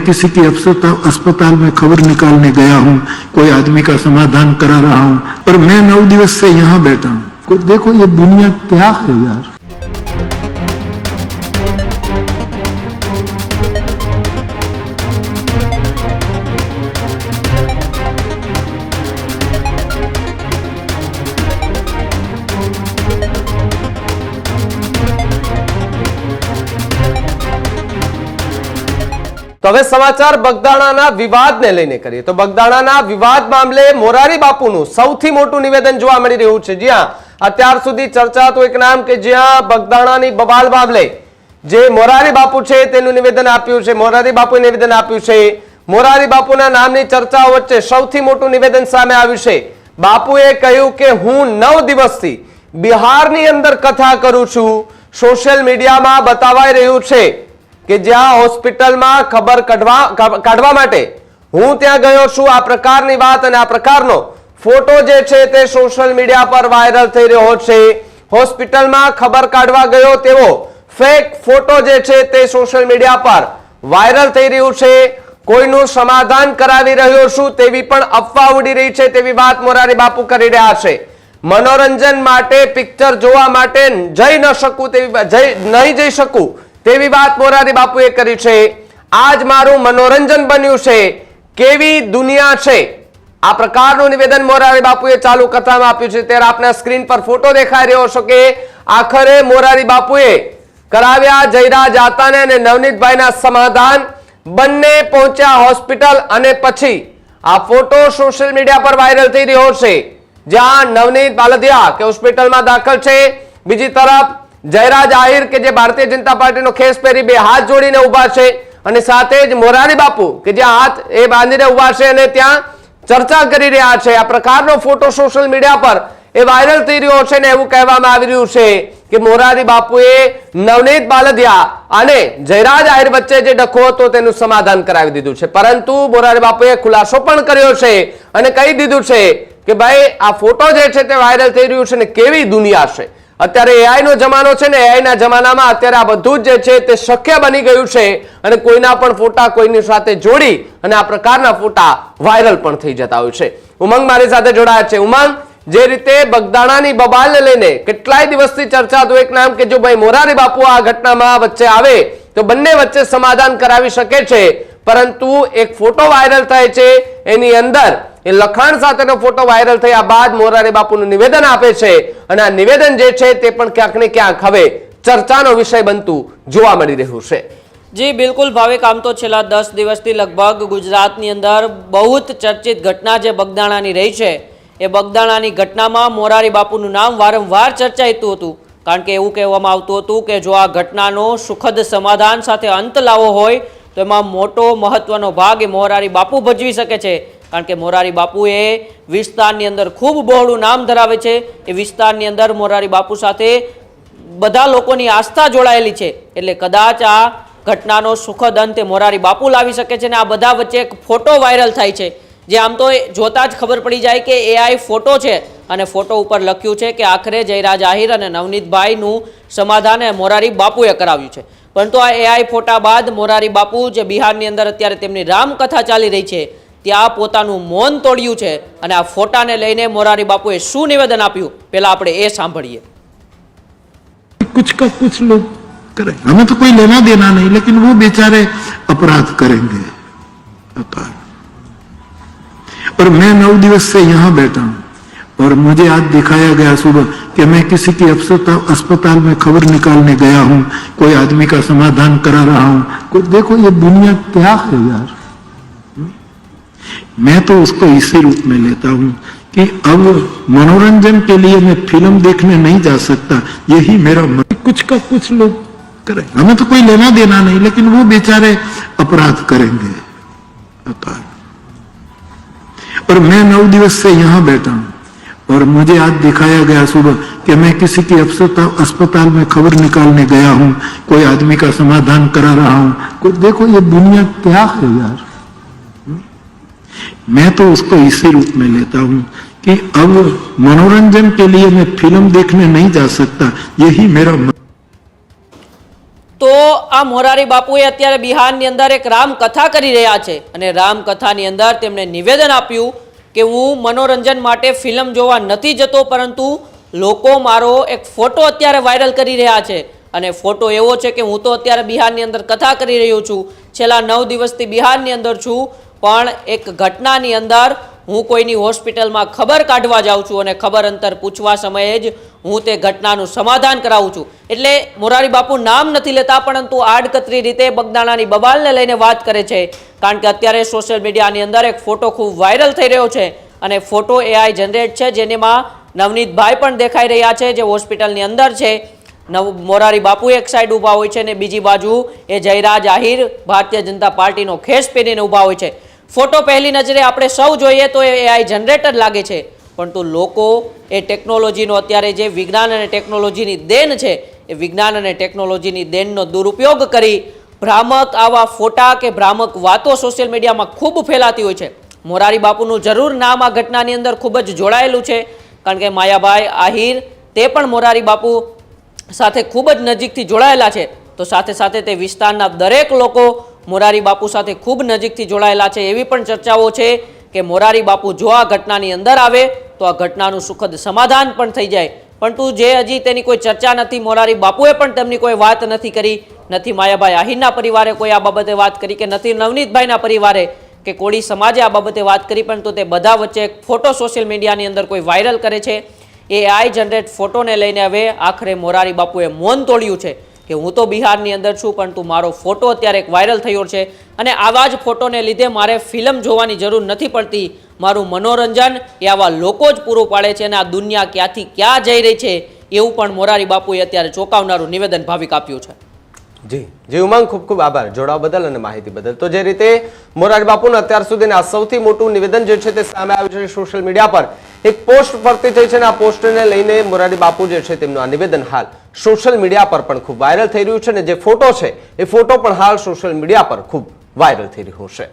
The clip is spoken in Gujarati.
किसी की अस्पताल में खबर निकालने गया हूँ, कोई आदमी का समाधान करा रहा हूँ, और मैं 9 दिवस से यहाँ बैठा हूँ। देखो ये दुनिया क्या है यार। તો હવે સમાચાર બગદાણાના વિવાદને લઈને કરીએ તો બગદાણાના વિવાદ મામલે મોરારી બાપુનું સૌથી મોટું નિવેદન જોવા મળી રહ્યું છે। જ્યાં અત્યાર સુધી ચર્ચાતું એક નામ કે જ્યાં બગદાણાની બબાલ મામલે જે મોરારી બાપુ છે તેનું નિવેદન આપ્યું છે, મોરારી બાપુએ નિવેદન આપ્યું છે। મોરારી બાપુના નામની ચર્ચાઓ વચ્ચે સૌથી મોટું નિવેદન સામે આવ્યું છે। બાપુએ કહ્યું કે હું 9 દિવસથી બિહારની અંદર કથા કરું છું। સોશિયલ મીડિયામાં બતાવાઈ રહ્યું છે કે જ્યાં હોસ્પિટલમાં ખબર કાઢવા માટે હું ત્યાં ગયો છું। આ પ્રકારની વાત અને આ પ્રકારનો ફોટો જે છે તે સોશિયલ મીડિયા પર વાયરલ થઈ રહ્યો છે। હોસ્પિટલમાં ખબર કાઢવા ગયો તેવો ફેક ફોટો જે છે તે સોશિયલ મીડિયા પર વાયરલ થઈ રહ્યું છે। કોઈનું સમાધાન કરાવી રહ્યો છું તેવી પણ અફવા ઉડી રહી છે તેવી વાત મોરારી બાપુ કરી રહ્યા છે। મનોરંજન માટે પિક્ચર જોવા માટે નહીં જઈ શકું તેવી વાત મોરારી બાપુએ કરી છે। આજ મારું મનોરંજન બન્યું છે, કેવી દુનિયા છે। આ પ્રકારનું નિવેદન મોરારી બાપુએ ચાલુ કથામાં આપ્યું છે। ત્યારે આપના સ્ક્રીન પર ફોટો દેખાઈ રહ્યો છે કે આખરે મોરારી બાપુએ કરાવ્યા જયરાજ આતાને અને નવનીતભાઈના સમાધાન। બંને પહોંચ્યા હોસ્પિટલ અને પછી આ ફોટો સોશિયલ મીડિયા પર વાયરલ થઈ રહ્યો છે, જ્યાં નવનીત બાલદિયા કે હોસ્પિટલમાં દાખલ છે, બીજી તરફ જયરાજ આહિર કે જે ભારતીય જનતા પાર્ટીનો ખેસ પહેરી બે હાથ જોડીને ઉભા છે અને સાથે જ મોરારી બાપુ કે જે હાથ એ બાંધીને ઉભા છે અને ત્યાં ચર્ચા કરી રહ્યા છે। આ પ્રકારનો ફોટો સોશિયલ મીડિયા પર એ વાયરલ થઈ રહ્યો છે ને એવું કહેવામાં આવી રહ્યું છે કે મોરારી બાપુએ નવનીત બાલદિયા અને જયરાજ આહિર વચ્ચે જે ડખો હતો તેનું સમાધાન કરાવી દીધું છે। પરંતુ મોરારી બાપુએ ખુલાસો પણ કર્યો છે અને કહી દીધું છે કે ભાઈ આ ફોટો જે છે તે વાયરલ થઈ રહ્યું છે ને કેવી દુનિયા છે। અત્યારે એઆઈ નો જમાનો છે ને એઆઈ ના જમાનામાં અત્યારે આ બધું જ જે છે તે શક્ય બની ગયું છે અને કોઈના પણ ફોટા કોઈની સાથે જોડી અને આ પ્રકારના ફોટા વાયરલ પણ થઈ જતા હોય છે। ઉમંગ મારી સાથે જોડાયા છે। ઉમંગ, જે રીતે બગદાણાની બબાલને લઈને કેટલાય દિવસથી ચર્ચાતું એક નામ કે જો ભાઈ મોરારી બાપુ આ ઘટનામાં વચ્ચે આવે તો બંને વચ્ચે સમાધાન કરાવી શકે છે, પરંતુ એક ફોટો વાયરલ થાય છે, એની અંદર એ લખાણ સાથેનો ફોટો વાયરલ થયા બાદ મોરારી બાપુનું નિવેદન આપે છે અને આ નિવેદન જે છે તે પણ ક્યાંક ને ક્યાંક હવે ચર્ચાનો વિષય બનતું જોવા મળી રહ્યું છે। જી બિલકુલ ભાવિક, આમ તો છેલ્લા 10 દિવસથી લગભગ ગુજરાતની અંદર બહુ જ ચર્ચિત ઘટના જે બગદાણાની રહી છે એ બગદાણાની ઘટનામાં મોરારી બાપુનું નામ વારંવાર ચર્ચાતું હતું, કારણ કે એવું કહેવામાં આવતું હતું કે જો આ ઘટનાનો સુખદ સમાધાન સાથે અંત લાવવો હોય તો એમાં મોટો મહત્વનો ભાગ એ મોરારી બાપુ ભજવી શકે છે, કારણ કે મોરારી બાપુ એ વિસ્તારની અંદર ખૂબ બહોળું નામ ધરાવે છે। એ વિસ્તારની અંદર મોરારી બાપુ સાથે બધા લોકોની આસ્થા જોડાયેલી છે, એટલે કદાચ આ ઘટનાનો સુખદ અંત મોરારી બાપુ લાવી શકે છે। અને આ બધા વચ્ચે એક ફોટો વાયરલ થાય છે જે આમ તો જોતા જ ખબર પડી જાય કે એઆઈ ફોટો છે અને ફોટો ઉપર લખ્યું છે કે આખરે જયરાજ આહિર અને નવનીતભાઈનું સમાધાન મોરારી બાપુએ કરાવ્યું છે। પરંતુ આ એઆઈ ફોટા બાદ મોરારી બાપુ જે બિહારની અંદર અત્યારે તેમની રામકથા ચાલી રહી છે ત્યાં પોતાનું મૌન તોડ્યું છે અને આ ફોટાને લઈને મોરારી બાપુએ શું નિવેદન આપ્યું પહેલા આપણે એ સાંભળીએ। कुछ का कुछ लोग करें, हमें तो कोई लेना देना नहीं, लेकिन वो बेचारे अपराध करेंगे। और मैं 9 दिवस से यहाँ बैठा हूँ और मुझे आज दिखाया गया सुबह कि मैं किसी की अस्पताल में खबर निकालने गया हूँ, कोई आदमी का समाधान करा रहा हूँ। देखो ये दुनिया क्या है यार। मैं तो उसको इसी रूप में लेता हूँ कि अब मनोरंजन के लिए मैं फिल्म देखने नहीं जा सकता, यही मेरा मन। कुछ का कुछ लोग करें, हमें तो कोई लेना देना नहीं, लेकिन वो बेचारे अपराध करेंगे। और मैं 9 दिवस से यहाँ बैठा हूँ और मुझे आज दिखाया गया सुबह कि मैं किसी की अस्पताल में खबर निकालने गया हूँ, कोई आदमी का समाधान करा रहा हूँ। देखो ये दुनिया क्या है यार। मैं तो उसको इसी रूप में लेता हूँ कि अब मनोरंजन के लिए मैं फिल्म देखने नहीं जा सकता, यही मेरा मन। તો આ મોરારી બાપુએ અત્યારે બિહારની અંદર એક રામકથા કરી રહ્યા છે અને રામકથાની અંદર તેમણે નિવેદન આપ્યું કે હું મનોરંજન માટે ફિલ્મ જોવા નથી જતો, પરંતુ લોકો મારો એક ફોટો અત્યારે વાયરલ કરી રહ્યા છે અને ફોટો એવો છે કે હું તો અત્યારે બિહારની અંદર કથા કરી રહ્યો છું, છેલ્લા 9 દિવસથી બિહારની અંદર છું, પણ એક ઘટનાની અંદર હું કોઈની હોસ્પિટલમાં ખબર કાઢવા જાઉં છું અને ખબર અંતર પૂછવા સમયે જ હું તે ઘટનાનું સમાધાન કરાવું છું. એટલે મોરારી બાપુ નામ નથી લેતા, પરંતુ આડકતરી રીતે બગદાણાની બબાલને લઈને વાત કરે છે. કારણ કે અત્યારે સોશિયલ મીડિયાની અંદર એક ફોટો ખૂબ વાયરલ થઈ રહ્યો છે અને ફોટો AI જનરેટ છે, જેમાં નવનીતભાઈ પણ દેખાઈ રહ્યા છે જે હોસ્પિટલની અંદર છે. મોરારી બાપુ એક સાઈડ ઊભા હોય છે અને બીજી બાજુ એ જયરાજ આહિર ભારતીય જનતા પાર્ટીનો ખેસ પહેરીને ઊભા હોય છે. ફોટો પહેલી નજરે આપણે સૌ જોઈએ તો એ AI જનરેટર લાગે છે, પરંતુ લોકો એ ટેકનોલોજીનો અત્યારે જે વિજ્ઞાન અને ટેકનોલોજીની દેન છે એ વિજ્ઞાન અને ટેકનોલોજીની દેનનો દુરુપયોગ કરી ભ્રામક આવા ફોટા કે ભ્રામક વાતો સોશિયલ મીડિયામાં ખૂબ ફેલાતી હોય છે. મોરારી બાપુનું જરૂર નામ આ ઘટનાની અંદર ખૂબ જ જોડાયેલું છે, કારણ કે માયાભાઈ આહિર તે પણ મોરારી બાપુ સાથે ખૂબ જ નજીકથી જોડાયેલા છે. તો સાથે સાથે તે વિસ્તારના દરેક લોકો મોરારી બાપુ સાથે ખૂબ નજીકથી જોડાયેલા છે. એવી પણ ચર્ચાઓ છે કે મોરારી બાપુ જો આ ઘટનાની અંદર આવે તો આ ઘટનાનું સુખદ સમાધાન પણ થઈ જાય, પરંતુ જે હજી તેની કોઈ ચર્ચા નથી. મોરારી બાપુએ પણ તેમની કોઈ વાત નથી કરી, નથી માયાભાઈ આહિરના પરિવારે કોઈ આ બાબતે વાત કરી કે નથી નવનીતભાઈના પરિવારે કે કોળી સમાજે આ બાબતે વાત કરી, પરંતુ તે બધા વચ્ચે એક ફોટો સોશિયલ મીડિયાની અંદર કોઈ વાયરલ કરે છે. AI જનરેટ ફોટોને લઈને હવે આખરે મોરારી બાપુએ મૌન તોડ્યું છે કે હું તો બિહારની અંદર છું, પરંતુ મારો ફોટો અત્યારે એક વાયરલ થયો છે અને આવા જ ફોટોને લીધે મારે ફિલ્મ જોવાની જરૂર નથી પડતી. મારું મનોરંજન એ આવા લોકો જ પૂરું પાડે છે અને આ દુનિયા ક્યાંથી ક્યાં જઈ રહી છે એવું પણ મોરારી બાપુએ અત્યારે ચોંકાવનારું નિવેદન ભાવિક આપ્યું છે. જી ઉમંગ, ખૂબ ખૂબ આભાર જોડાવા બદલ અને માહિતી બદલ. તો જે રીતે મોરારી બાપુનું અત્યાર સુધીનું આ સૌથી મોટું નિવેદન જે છે તે સામે આવ્યું છે સોશિયલ મીડિયા પર એક પોસ્ટ ફરતી થઈ છે અને આ પોસ્ટને લઈને મોરારી બાપુ જે છે તેમનું આ નિવેદન હાલ સોશિયલ મીડિયા પર પણ ખૂબ વાયરલ થઈ રહ્યું છે અને જે ફોટો છે એ ફોટો પણ હાલ સોશિયલ મીડિયા પર ખૂબ વાયરલ થઈ રહ્યો છે.